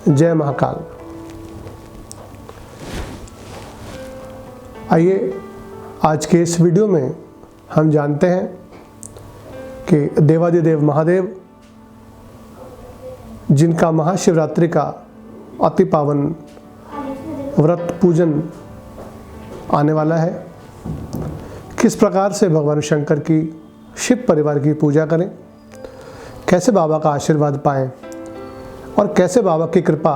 जय महाकाल। आइए आज के इस वीडियो में हम जानते हैं कि देवादिदेव महादेव, जिनका महाशिवरात्रि का अति पावन व्रत पूजन आने वाला है, किस प्रकार से भगवान शंकर की शिव परिवार की पूजा करें, कैसे बाबा का आशीर्वाद पाएं और कैसे बाबा की कृपा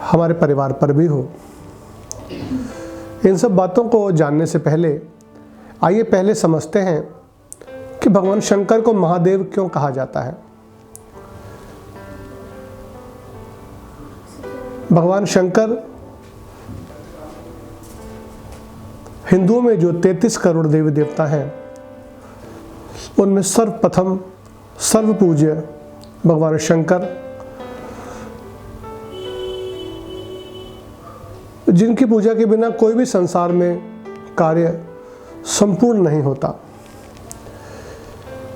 हमारे परिवार पर भी हो। इन सब बातों को जानने से पहले आइए पहले समझते हैं कि भगवान शंकर को महादेव क्यों कहा जाता है। भगवान शंकर हिंदुओं में जो 33 करोड़ देवी देवता हैं, उनमें सर्वप्रथम सर्वपूज्य भगवान शंकर, जिनकी पूजा के बिना कोई भी संसार में कार्य संपूर्ण नहीं होता।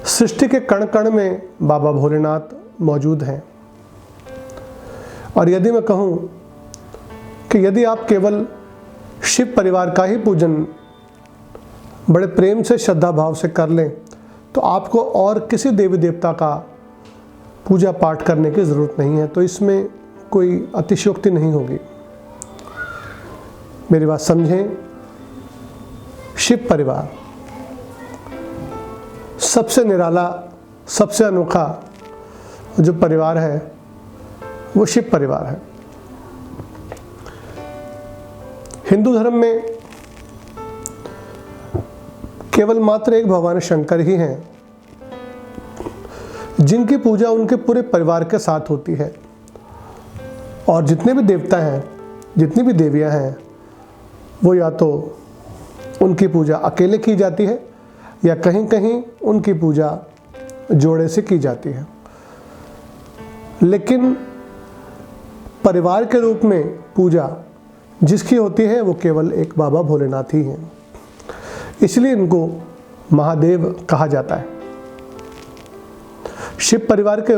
सृष्टि के कण कण में बाबा भोलेनाथ मौजूद हैं। और यदि मैं कहूँ कि यदि आप केवल शिव परिवार का ही पूजन बड़े प्रेम से, श्रद्धा भाव से कर लें, तो आपको और किसी देवी देवता का पूजा पाठ करने की ज़रूरत नहीं है। तो इसमें कोई अतिशयोक्ति नहीं होगी। मेरी बात समझें। शिव परिवार सबसे निराला, सबसे अनोखा जो परिवार है वो शिव परिवार है। हिंदू धर्म में केवल मात्र एक भगवान शंकर ही हैं, जिनकी पूजा उनके पूरे परिवार के साथ होती है। और जितने भी देवता हैं, जितनी भी देवियां हैं, वो या तो उनकी पूजा अकेले की जाती है या कहीं कहीं उनकी पूजा जोड़े से की जाती है। लेकिन परिवार के रूप में पूजा जिसकी होती है वो केवल एक बाबा भोलेनाथ ही हैं। इसलिए इनको महादेव कहा जाता है। शिव परिवार के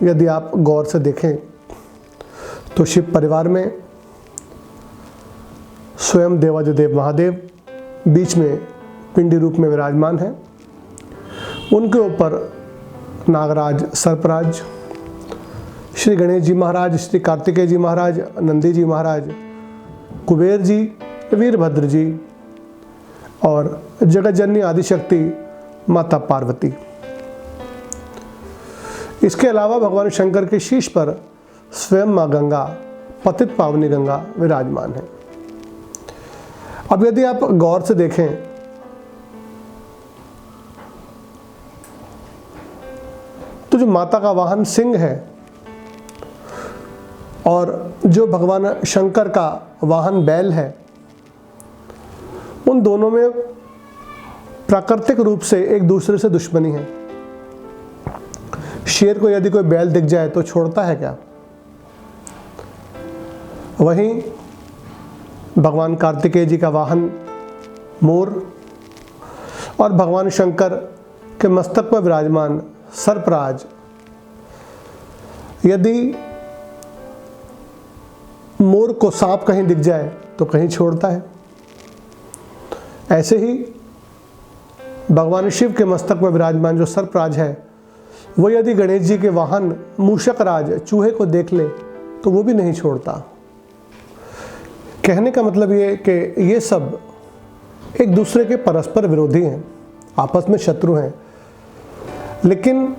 यदि आप गौर से देखें तो शिव परिवार में स्वयं देवादिदेव महादेव बीच में पिंडी रूप में विराजमान है। उनके ऊपर नागराज, सर्पराज, श्री गणेश जी महाराज, श्री कार्तिकेय जी महाराज, नंदी जी महाराज, कुबेर जी, वीरभद्र जी और जगतजननी आदिशक्ति माता पार्वती। इसके अलावा भगवान शंकर के शीश पर स्वयं माँ गंगा, पतित पावनी गंगा विराजमान है। अब यदि आप गौर से देखें तो जो माता का वाहन सिंह है और जो भगवान शंकर का वाहन बैल है, उन दोनों में प्राकृतिक रूप से एक दूसरे से दुश्मनी है। शेर को यदि कोई बैल दिख जाए तो छोड़ता है क्या? वहीं भगवान कार्तिकेय जी का वाहन मोर और भगवान शंकर के मस्तक पर विराजमान सर्पराज, यदि मोर को सांप कहीं दिख जाए तो कहीं छोड़ता है। ऐसे ही भगवान शिव के मस्तक में विराजमान जो सर्पराज है, वो यदि गणेश जी के वाहन मूषकराज चूहे को देख ले तो वो भी नहीं छोड़ता। कहने का मतलब ये कि ये सब एक दूसरे के परस्पर विरोधी हैं, आपस में शत्रु हैं, लेकिन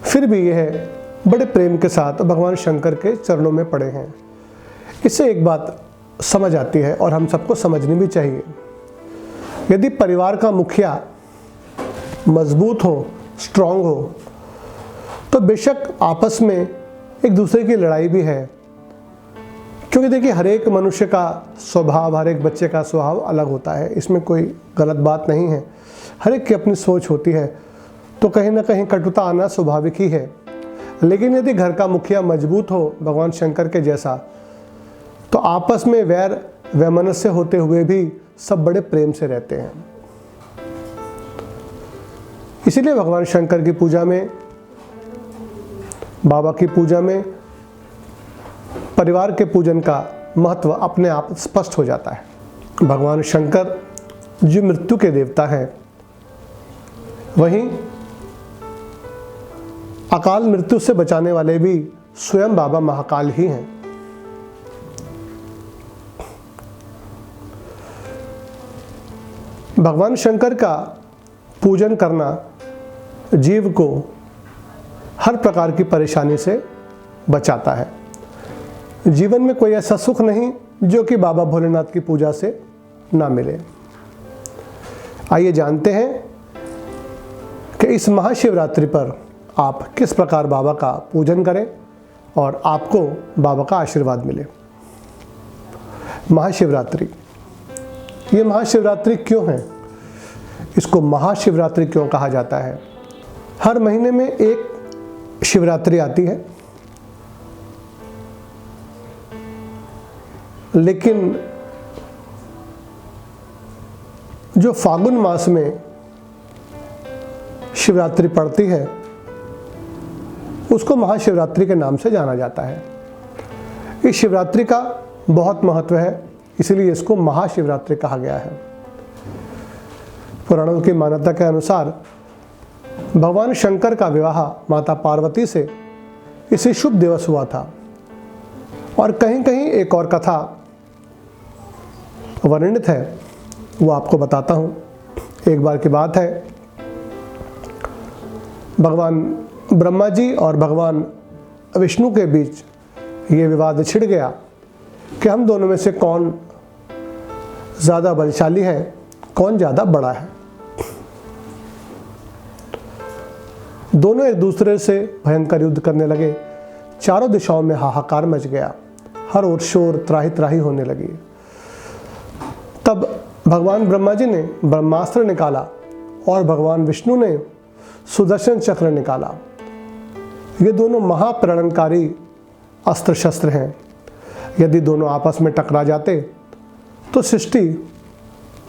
फिर भी यह बड़े प्रेम के साथ भगवान शंकर के चरणों में पड़े हैं। इससे एक बात समझ आती है और हम सबको समझनी भी चाहिए। यदि परिवार का मुखिया मजबूत हो, स्ट्रांग हो, तो बेशक आपस में एक दूसरे की लड़ाई भी है। क्योंकि देखिए, हर एक मनुष्य का स्वभाव, हर एक बच्चे का स्वभाव अलग होता है, इसमें कोई गलत बात नहीं है। हर एक की अपनी सोच होती है, तो कहीं ना कहीं कटुता आना स्वाभाविक ही है। लेकिन यदि घर का मुखिया मजबूत हो भगवान शंकर के जैसा, तो आपस में वैर वैमनस्य होते हुए भी सब बड़े प्रेम से रहते हैं। इसीलिए भगवान शंकर की पूजा में, बाबा की पूजा में परिवार के पूजन का महत्व अपने आप स्पष्ट हो जाता है। भगवान शंकर जो मृत्यु के देवता हैं, वहीं अकाल मृत्यु से बचाने वाले भी स्वयं बाबा महाकाल ही हैं। भगवान शंकर का पूजन करना जीव को हर प्रकार की परेशानी से बचाता है। जीवन में कोई ऐसा सुख नहीं जो कि बाबा भोलेनाथ की पूजा से ना मिले। आइए जानते हैं कि इस महाशिवरात्रि पर आप किस प्रकार बाबा का पूजन करें और आपको बाबा का आशीर्वाद मिले। महाशिवरात्रि, ये महाशिवरात्रि क्यों है? इसको महाशिवरात्रि क्यों कहा जाता है? हर महीने में एक शिवरात्रि आती है, लेकिन जो फागुन मास में शिवरात्रि पड़ती है उसको महाशिवरात्रि के नाम से जाना जाता है। इस शिवरात्रि का बहुत महत्व है, इसलिए इसको महाशिवरात्रि कहा गया है। पुराणों की मान्यता के अनुसार भगवान शंकर का विवाह माता पार्वती से इसी शुभ दिवस हुआ था। और कहीं कहीं एक और कथा वर्णित है, वो आपको बताता हूँ। एक बार की बात है, भगवान ब्रह्मा जी और भगवान विष्णु के बीच ये विवाद छिड़ गया कि हम दोनों में से कौन ज़्यादा बलशाली है, कौन ज़्यादा बड़ा है। दोनों एक दूसरे से भयंकर युद्ध करने लगे। चारों दिशाओं में हाहाकार मच गया, हर ओर शोर त्राही त्राही होने लगी। तब भगवान ब्रह्मा जी ने ब्रह्मास्त्र निकाला और भगवान विष्णु ने सुदर्शन चक्र निकाला। ये दोनों महाप्रणनकारी अस्त्र शस्त्र हैं। यदि दोनों आपस में टकरा जाते तो सृष्टि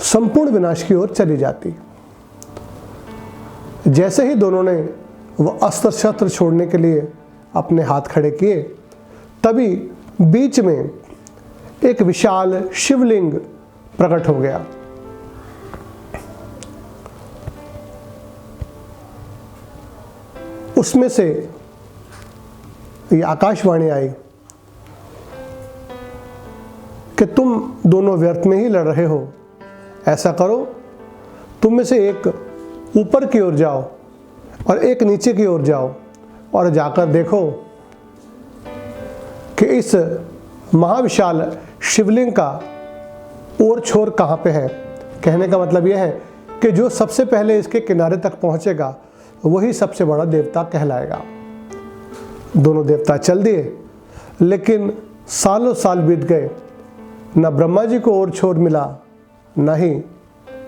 संपूर्ण विनाश की ओर चली जाती। जैसे ही दोनों ने वह अस्त्र शस्त्र छोड़ने के लिए अपने हाथ खड़े किए, तभी बीच में एक विशाल शिवलिंग प्रकट हो गया। उसमें से ये आकाशवाणी आई कि तुम दोनों व्यर्थ में ही लड़ रहे हो। ऐसा करो, तुम में से एक ऊपर की ओर जाओ और एक नीचे की ओर जाओ और जाकर देखो कि इस महाविशाल शिवलिंग का और छोर कहाँ पे है। कहने का मतलब यह है कि जो सबसे पहले इसके किनारे तक पहुँचेगा वही सबसे बड़ा देवता कहलाएगा। दोनों देवता चल दिए, लेकिन सालों साल बीत गए, न ब्रह्मा जी को और छोर मिला, न ही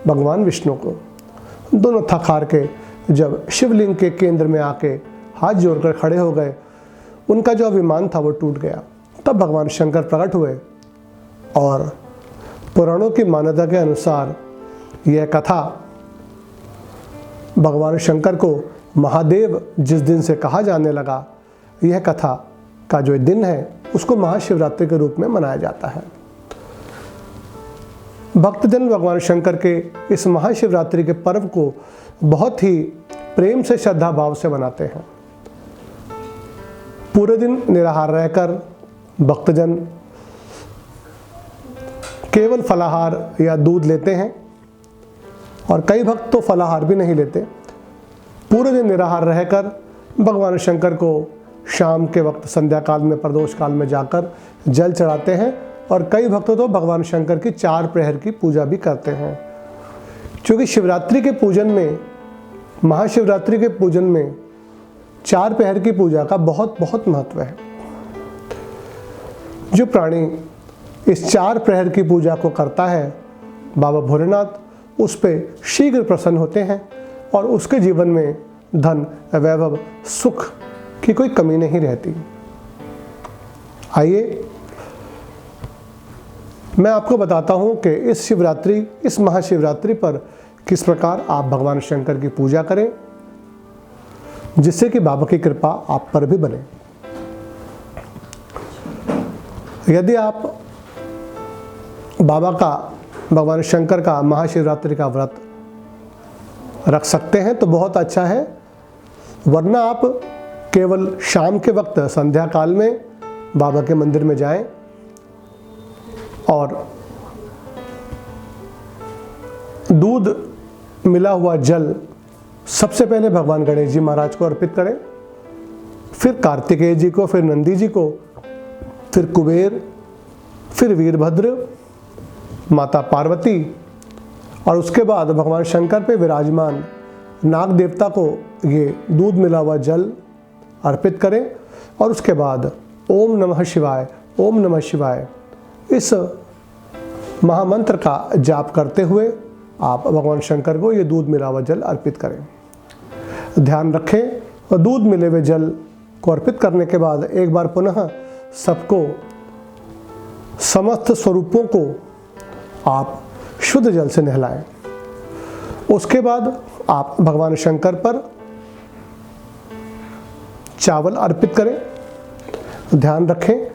भगवान विष्णु को। दोनों थक हार के जब शिवलिंग के केंद्र में आके हाथ जोड़कर खड़े हो गए, उनका जो अभिमान था वो टूट गया। तब भगवान शंकर प्रकट हुए और पुराणों की मान्यता के अनुसार यह कथा भगवान शंकर को महादेव जिस दिन से कहा जाने लगा, यह कथा का जो दिन है उसको महाशिवरात्रि के रूप में मनाया जाता है। भक्तजन भगवान शंकर के इस महाशिवरात्रि के पर्व को बहुत ही प्रेम से श्रद्धा भाव से मनाते हैं। पूरे दिन निराहार रहकर भक्तजन केवल फलाहार या दूध लेते हैं और कई भक्त तो फलाहार भी नहीं लेते। पूरे दिन निराहार रहकर भगवान शंकर को शाम के वक्त संध्या काल में प्रदोष काल में जाकर जल चढ़ाते हैं और कई भक्त तो भगवान शंकर की 4 प्रहर की पूजा भी करते हैं। क्योंकि शिवरात्रि के पूजन में, महाशिवरात्रि के पूजन में 4 प्रहर की पूजा का बहुत बहुत महत्व है। जो प्राणी इस 4 प्रहर की पूजा को करता है, बाबा भोलेनाथ उस पे शीघ्र प्रसन्न होते हैं और उसके जीवन में धन, वैभव, सुख की कोई कमी नहीं रहती। आइए मैं आपको बताता हूँ कि इस शिवरात्रि, इस महाशिवरात्रि पर किस प्रकार आप भगवान शंकर की पूजा करें, जिससे कि बाबा की कृपा आप पर भी बने। यदि आप बाबा का, भगवान शंकर का महाशिवरात्रि का व्रत रख सकते हैं तो बहुत अच्छा है, वरना आप केवल शाम के वक्त संध्या काल में बाबा के मंदिर में जाएं और दूध मिला हुआ जल सबसे पहले भगवान गणेश जी महाराज को अर्पित करें, फिर कार्तिकेय जी को, फिर नंदी जी को, फिर कुबेर, फिर वीरभद्र, माता पार्वती और उसके बाद भगवान शंकर पे विराजमान नाग देवता को ये दूध मिला हुआ जल अर्पित करें और उसके बाद ओम नमः शिवाय, ओम नमः शिवाय इस महामंत्र का जाप करते हुए आप भगवान शंकर को ये दूध मिला हुआ जल अर्पित करें। ध्यान रखें, और दूध मिले हुए जल को अर्पित करने के बाद एक बार पुनः सबको, समस्त स्वरूपों को आप शुद्ध जल से नहलाएं। उसके बाद आप भगवान शंकर पर चावल अर्पित करें। ध्यान रखें,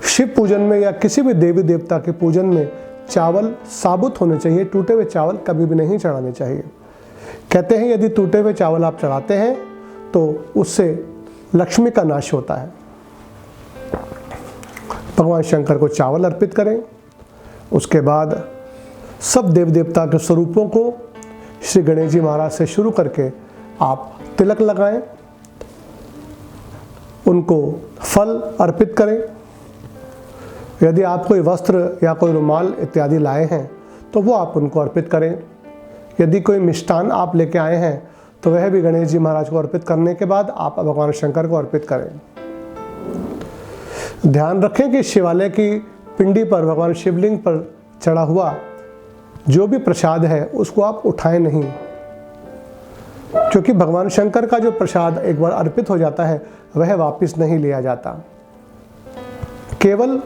शिव पूजन में या किसी भी देवी देवता के पूजन में चावल साबुत होने चाहिए, टूटे हुए चावल कभी भी नहीं चढ़ाने चाहिए। कहते हैं यदि टूटे हुए चावल आप चढ़ाते हैं तो उससे लक्ष्मी का नाश होता है। भगवान शंकर को चावल अर्पित करें। उसके बाद सब देव देवता के स्वरूपों को श्री गणेश जी महाराज से शुरू करके आप तिलक लगाएं, उनको फल अर्पित करें। यदि आप कोई वस्त्र या कोई रुमाल इत्यादि लाए हैं तो वो आप उनको अर्पित करें। यदि कोई मिष्टान आप लेके आए हैं तो वह भी गणेश जी महाराज को अर्पित करने के बाद आप भगवान शंकर को अर्पित करें। ध्यान रखें कि शिवालय की पिंडी पर, भगवान शिवलिंग पर चढ़ा हुआ जो भी प्रसाद है उसको आप उठाएं नहीं, क्योंकि भगवान शंकर का जो प्रसाद एक बार अर्पित हो जाता है वह वापस नहीं लिया जाता। केवल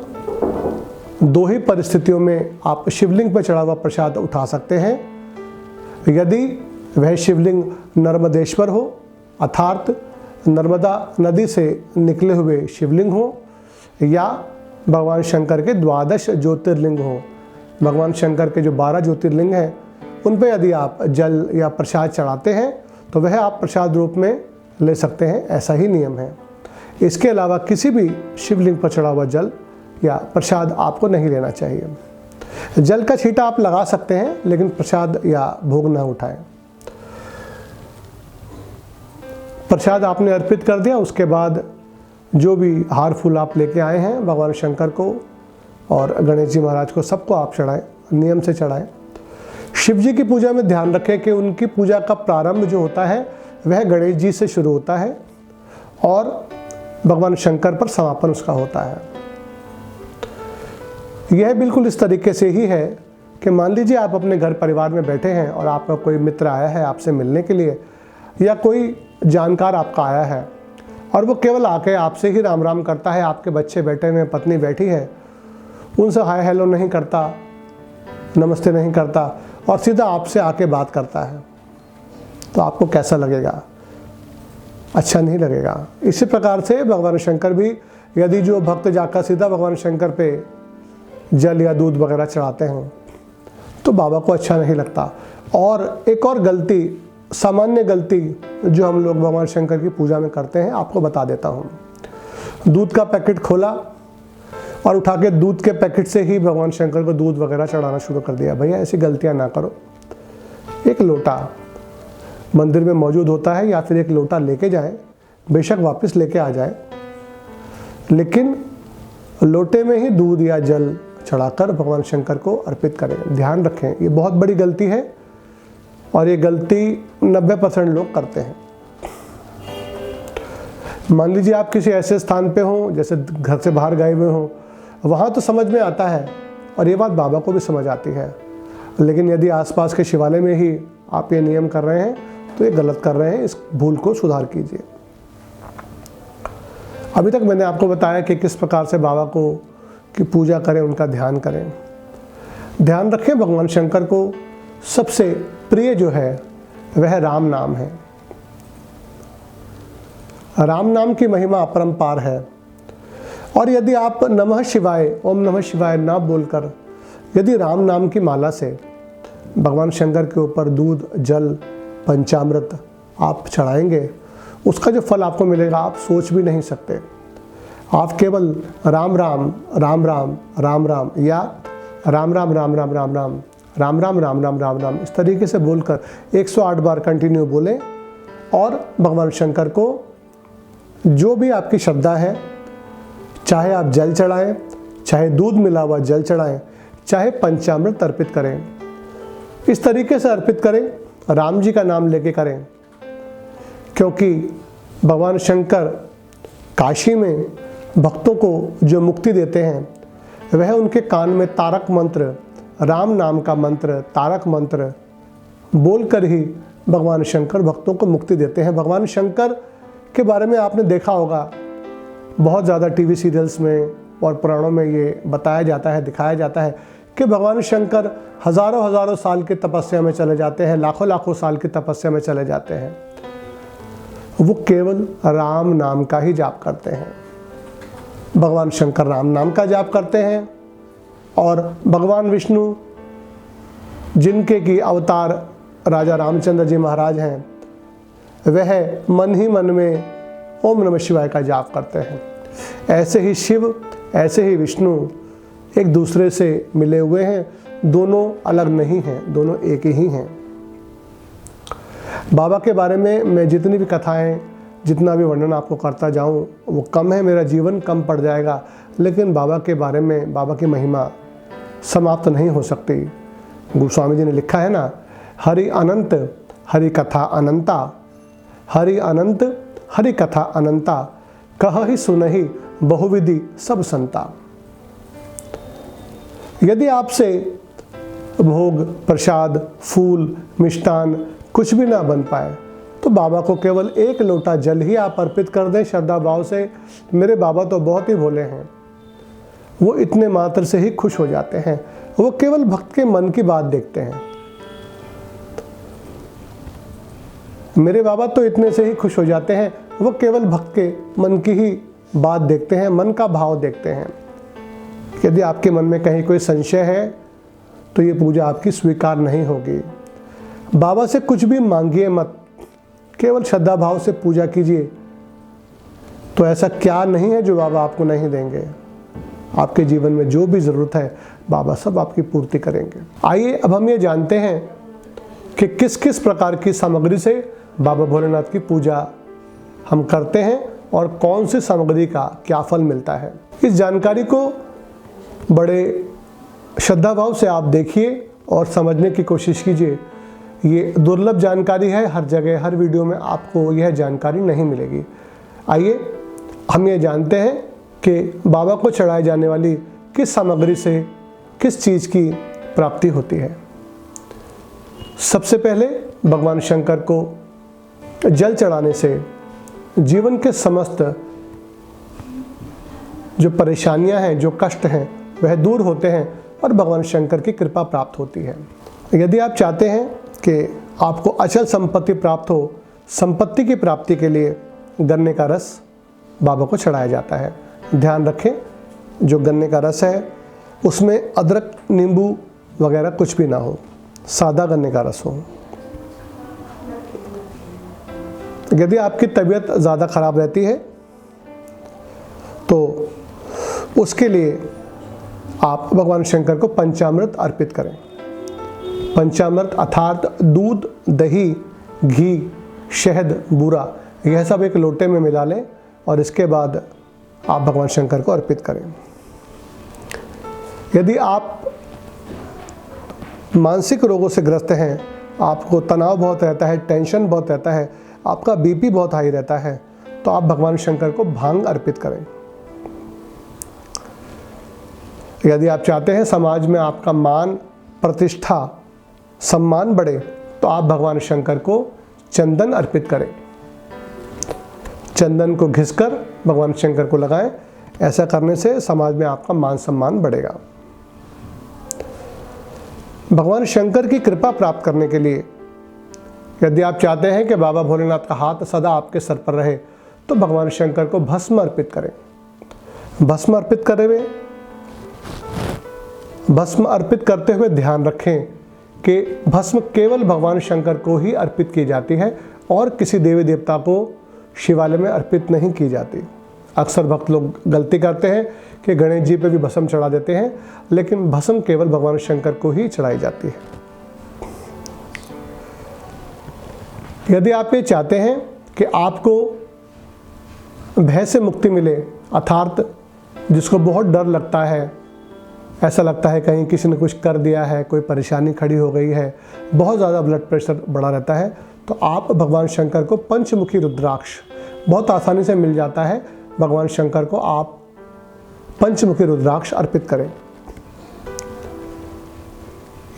दो ही परिस्थितियों में आप शिवलिंग पर चढ़ा हुआ प्रसाद उठा सकते हैं। यदि वह शिवलिंग नर्मदेश्वर हो, अर्थात नर्मदा नदी से निकले हुए शिवलिंग हो, या भगवान शंकर के 12 ज्योतिर्लिंग हो। भगवान शंकर के जो 12 ज्योतिर्लिंग हैं उन पर यदि आप जल या प्रसाद चढ़ाते हैं तो वह आप प्रसाद रूप में ले सकते हैं, ऐसा ही नियम है। इसके अलावा किसी भी शिवलिंग पर चढ़ा हुआ जल या प्रसाद आपको नहीं लेना चाहिए। जल का छींटा आप लगा सकते हैं लेकिन प्रसाद या भोग न उठाएं। प्रसाद आपने अर्पित कर दिया, उसके बाद जो भी हार फूल आप लेके आए हैं भगवान शंकर को और गणेश जी महाराज को, सबको आप चढ़ाएं, नियम से चढ़ाएं। शिव जी की पूजा में ध्यान रखें कि उनकी पूजा का प्रारंभ जो होता है वह गणेश जी से शुरू होता है और भगवान शंकर पर समापन उसका होता है। यह बिल्कुल इस तरीके से ही है कि मान लीजिए आप अपने घर परिवार में बैठे हैं और आपका कोई मित्र आया है आपसे मिलने के लिए, या कोई जानकार आपका आया है और वो केवल आके आपसे ही राम राम करता है। आपके बच्चे बैठे हुए, पत्नी बैठी है, उनसे हाय हेलो नहीं करता, नमस्ते नहीं करता और सीधा आपसे आके बात करता है, तो आपको कैसा लगेगा? अच्छा नहीं लगेगा। इसी प्रकार से भगवान शंकर भी, यदि जो भक्त जाकर सीधा भगवान शंकर पे जल या दूध वगैरह चढ़ाते हैं तो बाबा को अच्छा नहीं लगता। और एक और गलती, सामान्य गलती जो हम लोग भगवान शंकर की पूजा में करते हैं, आपको बता देता हूँ। दूध का पैकेट खोला और उठा के दूध के पैकेट से ही भगवान शंकर को दूध वगैरह चढ़ाना शुरू कर दिया। भैया ऐसी गलतियाँ ना करो। एक लोटा मंदिर में मौजूद होता है या फिर एक लोटा लेके जाएं, बेशक वापस लेके आ जाए, लेकिन लोटे में ही दूध या जल चढ़ाकर भगवान शंकर को अर्पित करें। ध्यान रखें, ये बहुत बड़ी गलती है और ये गलती 90% लोग करते हैं। मान लीजिए आप किसी ऐसे स्थान पे हों, जैसे घर से बाहर गए हुए हों, वहाँ तो समझ में आता है और ये बात बाबा को भी समझ आती है, लेकिन यदि आसपास के शिवालय में ही आप ये नियम कर रहे हैं तो ये गलत कर रहे हैं। इस भूल को सुधार कीजिए। अभी तक मैंने आपको बताया कि किस प्रकार से बाबा को की पूजा करें, उनका ध्यान करें। ध्यान रखें, भगवान शंकर को सबसे प्रिय जो है वह राम नाम है। राम नाम की महिमा अपरंपार है और यदि आप नमः शिवाय, ओम नमः शिवाय ना बोलकर यदि राम नाम की माला से भगवान शंकर के ऊपर दूध, जल, पंचामृत आप चढ़ाएंगे, उसका जो फल आपको मिलेगा आप सोच भी नहीं सकते। आप केवल राम राम राम राम राम राम या राम राम राम राम राम राम राम राम राम राम राम राम इस तरीके से बोलकर 108 बार कंटिन्यू बोलें और भगवान शंकर को जो भी आपकी श्रद्धा है, चाहे आप जल चढ़ाएं, चाहे दूध मिला हुआ जल चढ़ाएं, चाहे पंचामृत अर्पित करें, इस तरीके से अर्पित करें, राम जी का नाम लेके करें। क्योंकि भगवान शंकर काशी में भक्तों को जो मुक्ति देते हैं वह उनके कान में तारक मंत्र, राम नाम का मंत्र, तारक मंत्र बोलकर ही भगवान शंकर भक्तों को मुक्ति देते हैं। भगवान शंकर के बारे में आपने देखा होगा, बहुत ज़्यादा टीवी सीरियल्स में और पुराणों में ये बताया जाता है, दिखाया जाता है कि भगवान शंकर हज़ारों हज़ारों साल की तपस्या में चले जाते हैं, लाखों लाखों साल की तपस्या में चले जाते हैं। वो केवल राम नाम का ही जाप करते हैं। भगवान शंकर राम नाम का जाप करते हैं और भगवान विष्णु जिनके की अवतार राजा रामचंद्र जी महाराज हैं, वह मन ही मन में ओम नमः शिवाय का जाप करते हैं। ऐसे ही शिव, ऐसे ही विष्णु एक दूसरे से मिले हुए हैं, दोनों अलग नहीं हैं, दोनों एक ही हैं। बाबा के बारे में मैं जितनी भी कथाएं, जितना भी वर्णन आपको करता जाऊं वो कम है, मेरा जीवन कम पड़ जाएगा, लेकिन बाबा के बारे में, बाबा की महिमा समाप्त नहीं हो सकती। गोस्वामी जी ने लिखा है ना, हरि अनंत हरि कथा अनंता, हरि अनंत हरि कथा अनंता, कह ही सुनहि बहुविधि सब संता। यदि आपसे भोग, प्रसाद, फूल, मिष्टान कुछ भी ना बन पाए तो बाबा को केवल एक लोटा जल ही आप अर्पित कर दें श्रद्धा भाव से। मेरे बाबा तो बहुत ही भोले हैं, वो इतने मात्र से ही खुश हो जाते हैं। वो केवल भक्त के मन की बात देखते हैं। मेरे बाबा तो इतने से ही खुश हो जाते हैं, वो केवल भक्त के मन की ही बात देखते हैं, मन का भाव देखते हैं। यदि आपके मन में कहीं कोई संशय है तो ये पूजा आपकी स्वीकार नहीं होगी। बाबा से कुछ भी मांगिए मत, केवल श्रद्धा भाव से पूजा कीजिए। तो ऐसा क्या नहीं है जो बाबा आपको नहीं देंगे। आपके जीवन में जो भी ज़रूरत है बाबा सब आपकी पूर्ति करेंगे। आइए अब हम ये जानते हैं कि किस किस प्रकार की सामग्री से बाबा भोलेनाथ की पूजा हम करते हैं और कौन सी सामग्री का क्या फल मिलता है। इस जानकारी को बड़े श्रद्धा भाव से आप देखिए और समझने की कोशिश कीजिए। ये दुर्लभ जानकारी है, हर जगह हर वीडियो में आपको यह जानकारी नहीं मिलेगी। आइए हम ये जानते हैं कि बाबा को चढ़ाई जाने वाली किस सामग्री से किस चीज़ की प्राप्ति होती है। सबसे पहले भगवान शंकर को जल चढ़ाने से जीवन के समस्त जो परेशानियां हैं, जो कष्ट हैं, वह दूर होते हैं और भगवान शंकर की कृपा प्राप्त होती है। यदि आप चाहते हैं कि आपको अचल संपत्ति प्राप्त हो, संपत्ति की प्राप्ति के लिए गन्ने का रस बाबा को चढ़ाया जाता है। ध्यान रखें, जो गन्ने का रस है उसमें अदरक, नींबू वगैरह कुछ भी ना हो, सादा गन्ने का रस हो। यदि आपकी तबीयत ज़्यादा खराब रहती है तो उसके लिए आप भगवान शंकर को पंचामृत अर्पित करें। पंचामृत अर्थात दूध, दही, घी, शहद, बूरा, यह सब एक लोटे में मिला लें और इसके बाद आप भगवान शंकर को अर्पित करें। यदि आप मानसिक रोगों से ग्रस्त हैं, आपको तनाव बहुत रहता है, टेंशन बहुत रहता है, आपका बीपी बहुत हाई रहता है, तो आप भगवान शंकर को भांग अर्पित करें। यदि आप चाहते हैं समाज में आपका मान, प्रतिष्ठा, सम्मान बढ़े, तो आप भगवान शंकर को चंदन अर्पित करें। चंदन को घिसकर भगवान शंकर को लगाएं। ऐसा करने से समाज में आपका मान सम्मान बढ़ेगा। भगवान शंकर की कृपा प्राप्त करने के लिए यदि आप चाहते हैं कि बाबा भोलेनाथ का हाथ सदा आपके सर पर रहे, तो भगवान शंकर को भस्म अर्पित करें। भस्म अर्पित करते हुए ध्यान रखें कि भस्म केवल भगवान शंकर को ही अर्पित की जाती है और किसी देवी देवता को शिवालय में अर्पित नहीं की जाती। अक्सर भक्त लोग गलती करते हैं कि गणेश जी पे भी भस्म चढ़ा देते हैं, लेकिन भस्म केवल भगवान शंकर को ही चढ़ाई जाती है। यदि आप ये चाहते हैं कि आपको भय से मुक्ति मिले, अर्थात जिसको बहुत डर लगता है, ऐसा लगता है कहीं किसी ने कुछ कर दिया है, कोई परेशानी खड़ी हो गई है, बहुत ज़्यादा ब्लड प्रेशर बढ़ा रहता है, तो आप भगवान शंकर को पंचमुखी रुद्राक्ष बहुत आसानी से मिल जाता है। भगवान शंकर को आप पंचमुखी रुद्राक्ष अर्पित करें।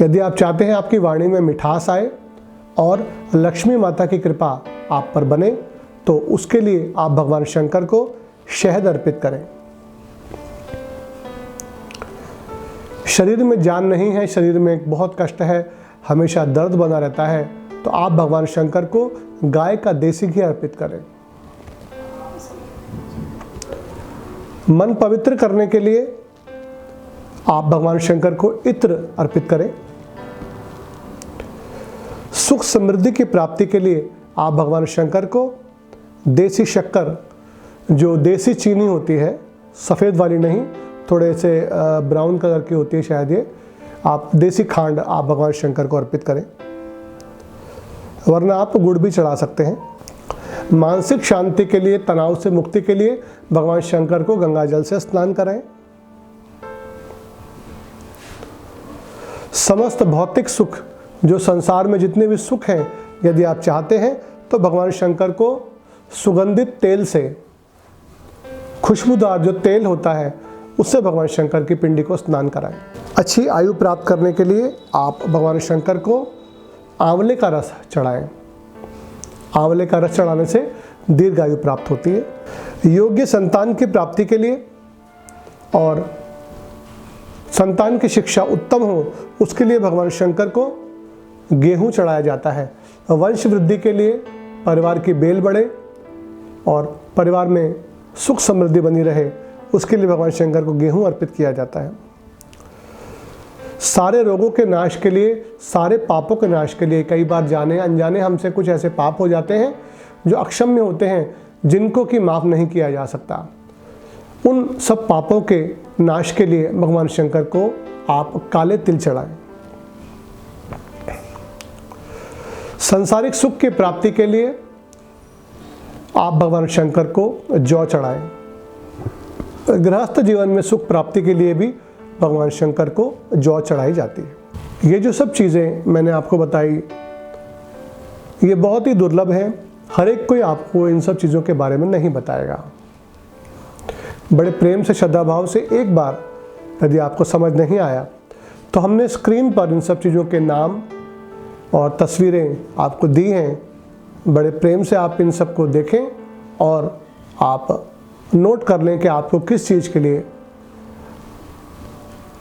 यदि आप चाहते हैं आपकी वाणी में मिठास आए और लक्ष्मी माता की कृपा आप पर बने, तो उसके लिए आप भगवान शंकर को शहद अर्पित करें। शरीर में जान नहीं है, शरीर में एक बहुत कष्ट है, हमेशा दर्द बना रहता है, तो आप भगवान शंकर को गाय का देसी घी अर्पित करें। मन पवित्र करने के लिए आप भगवान शंकर को इत्र अर्पित करें। सुख समृद्धि की प्राप्ति के लिए आप भगवान शंकर को देसी शक्कर, जो देसी चीनी होती है, सफ़ेद वाली नहीं, थोड़े से ब्राउन कलर की होती है शायद ये, आप देसी खांड आप भगवान शंकर को अर्पित करें, वरना आप गुड़ भी चढ़ा सकते हैं। मानसिक शांति के लिए, तनाव से मुक्ति के लिए भगवान शंकर को गंगा जल से स्नान कराएं। समस्त भौतिक सुख, जो संसार में जितने भी सुख हैं, यदि आप चाहते हैं तो भगवान शंकर को सुगंधित तेल से, खुशबूदार जो तेल होता है, उससे भगवान शंकर की पिंडी को स्नान कराएं। अच्छी आयु प्राप्त करने के लिए आप भगवान शंकर को आंवले का रस चढ़ाएं। आंवले का रस चढ़ाने से दीर्घ आयु प्राप्त होती है। योग्य संतान की प्राप्ति के लिए और संतान की शिक्षा उत्तम हो, उसके लिए भगवान शंकर को गेहूं चढ़ाया जाता है। वंश वृद्धि के लिए, परिवार की बेल बढ़े और परिवार में सुख समृद्धि बनी रहे, उसके लिए भगवान शंकर को गेहूं अर्पित किया जाता है। सारे रोगों के नाश के लिए, सारे पापों के नाश के लिए, कई बार जाने अनजाने हमसे कुछ ऐसे पाप हो जाते हैं जो अक्षम्य होते हैं, जिनको कि माफ़ नहीं किया जा सकता। उन सब पापों के नाश के लिए भगवान शंकर को आप काले तिल चढ़ाएं। सांसारिक सुख की प्राप्ति के लिए आप भगवान शंकर को जौ चढ़ाएं। गृहस्थ जीवन में सुख प्राप्ति के लिए भी भगवान शंकर को जौ चढ़ाई जाती है। ये जो सब चीज़ें मैंने आपको बताई, ये बहुत ही दुर्लभ है। हर एक कोई आपको इन सब चीज़ों के बारे में नहीं बताएगा। बड़े प्रेम से, श्रद्धा भाव से एक बार यदि आपको समझ नहीं आया, तो हमने स्क्रीन पर इन सब चीज़ों के नाम और तस्वीरें आपको दी हैं। बड़े प्रेम से आप इन सब को देखें और आप नोट कर लें कि आपको किस चीज़ के लिए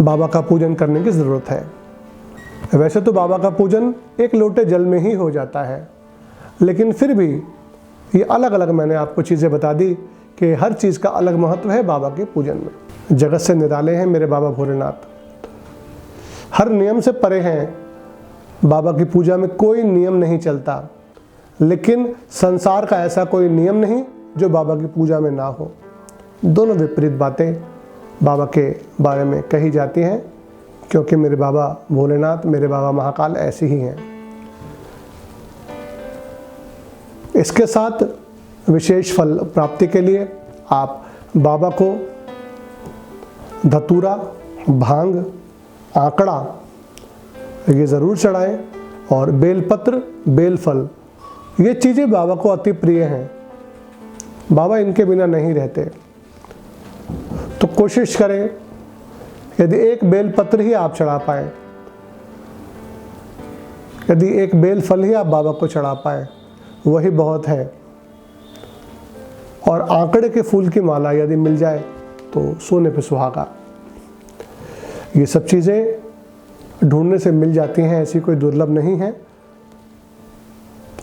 बाबा का पूजन करने की ज़रूरत है। वैसे तो बाबा का पूजन एक लोटे जल में ही हो जाता है, लेकिन फिर भी ये अलग अलग मैंने आपको चीज़ें बता दी कि हर चीज़ का अलग महत्व है बाबा के पूजन में। जगत से निराले हैं मेरे बाबा भोलेनाथ, हर नियम से परे हैं। बाबा की पूजा में कोई नियम नहीं चलता, लेकिन संसार का ऐसा कोई नियम नहीं जो बाबा की पूजा में ना हो। दोनों विपरीत बातें बाबा के बारे में कही जाती हैं, क्योंकि मेरे बाबा भोलेनाथ, मेरे बाबा महाकाल ऐसे ही हैं। इसके साथ विशेष फल प्राप्ति के लिए आप बाबा को धतूरा, भांग, आंकड़ा ये ज़रूर चढ़ाएं और बेलपत्र, बेलफल, ये चीज़ें बाबा को अति प्रिय हैं। बाबा इनके बिना नहीं रहते। तो कोशिश करें, यदि एक बेलपत्र ही आप चढ़ा पाएँ, यदि एक बेल फल ही आप बाबा को चढ़ा पाएँ, वही बहुत है। और आंकड़े के फूल की माला यदि मिल जाए तो सोने पे सुहागा। ये सब चीज़ें ढूंढने से मिल जाती हैं, ऐसी कोई दुर्लभ नहीं है।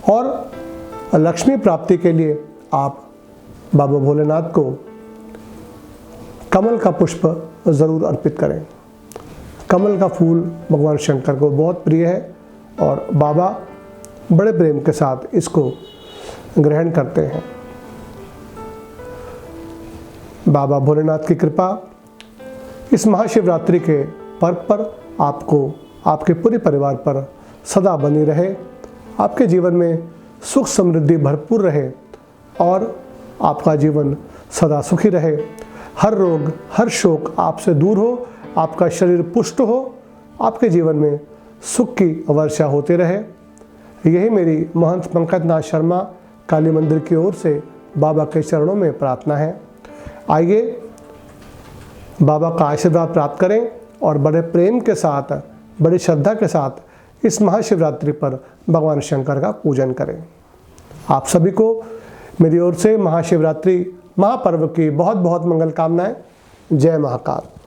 और लक्ष्मी प्राप्ति के लिए आप बाबा भोलेनाथ को कमल का पुष्प ज़रूर अर्पित करें। कमल का फूल भगवान शंकर को बहुत प्रिय है और बाबा बड़े प्रेम के साथ इसको ग्रहण करते हैं। बाबा भोलेनाथ की कृपा इस महाशिवरात्रि के पर्व पर आपको, आपके पूरे परिवार पर सदा बनी रहे। आपके जीवन में सुख समृद्धि भरपूर रहे और आपका जीवन सदा सुखी रहे। हर रोग, हर शोक आपसे दूर हो, आपका शरीर पुष्ट हो, आपके जीवन में सुख की वर्षा होते रहे। यही मेरी महंत पंकज नाथ शर्मा काली मंदिर की ओर से बाबा के चरणों में प्रार्थना है। आइए बाबा का आशीर्वाद प्राप्त करें और बड़े प्रेम के साथ, बड़ी श्रद्धा के साथ इस महाशिवरात्रि पर भगवान शंकर का पूजन करें। आप सभी को मेरी ओर से महाशिवरात्रि महापर्व की बहुत बहुत मंगल कामनाएं। जय महाकाल।